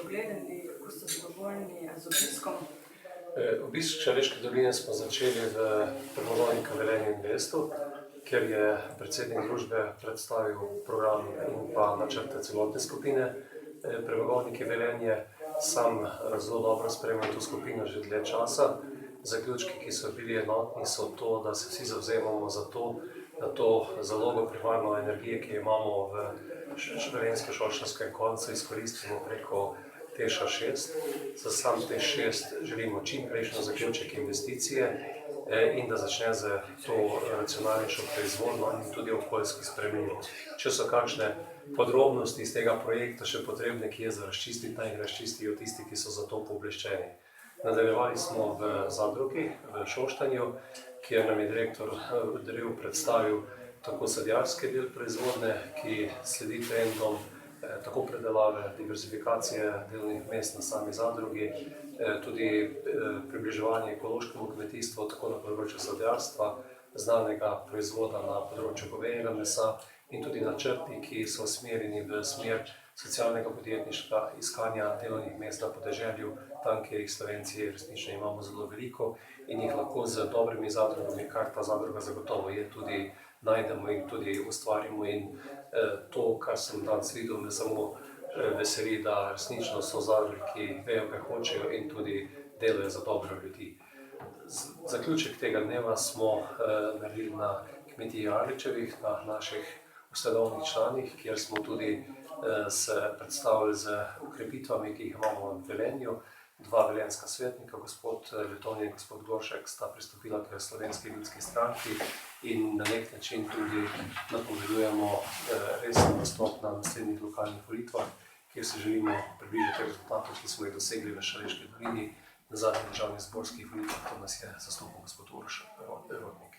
ogledali, kako ste zadovoljni z obiskom? Obisk Šaleške doline smo začeli v Premogovniku Velenje in Vestu, kjer je predsednik družbe predstavil program in pa načrte celotne skupine Premogovniki Velenje. Sam zelo dobro spremljam to skupino že dlje časa. Zaključki, ki so bili enotni, so to, da se vsi zavzemamo za to, da to zalogo primarno energije, ki jo imamo v velenjsko-šoštanjskem koncu, izkoristimo preko TEŠ 6. Za sam TEŠ 6 želimo čim prejšnji zaključek investicije in da začne z to racionalnejšo proizvodnjo in tudi okoljsko sprejemljivo. Če so kakšne podrobnosti iz tega projekta še potrebne, ki je za razčistiti, naj jih razčistijo tisti, ki so za to pooblaščeni. Nadaljevali smo v Zadrugi, v Šoštanju, kjer nam je direktor predstavil tako sadjarski del proizvodnje, ki sledi trendom tako predelave, diverzifikacije delovnih mest na sami Zadrugi, tudi približevanje ekološkemu kmetijstvu, tako na področju sadjarstva, znanega proizvoda na področju govejega mesa in tudi načrti, ki so usmerjeni v smer socialnega podjetništva, iskanja delovnih mest na podeželju, tam, kjer jih Slovenci resnično imamo zelo veliko in jih lahko z dobrimi zadrugami, kar ta zadruga zagotovo je, tudi najdemo in tudi ustvarimo. In to, kar sem danes videl, me samo veseli, da resnično so zadruge, ki vejo, kaj hočejo in tudi delajo za dobro ljudi. Zaključek tega dneva smo naredili na kmetiji Arličevih, na naših ustanovnih članih, kjer smo tudi se predstavili z ukrepitvami, ki jih imamo v Velenju. Dva velenjska svetnika, gospod Letonja in gospod Goršek, sta pristopila k Slovenski ljudski stranki in na nek način tudi napovedujemo resen nastop na naslednjih lokalnih volitvah, kjer se želimo približati rezultatov, ki smo jih dosegli v Šaleški dolini na zadnjih državnih zborskih volitvah, ko nas je zastopal gospod Uroš Rodnik.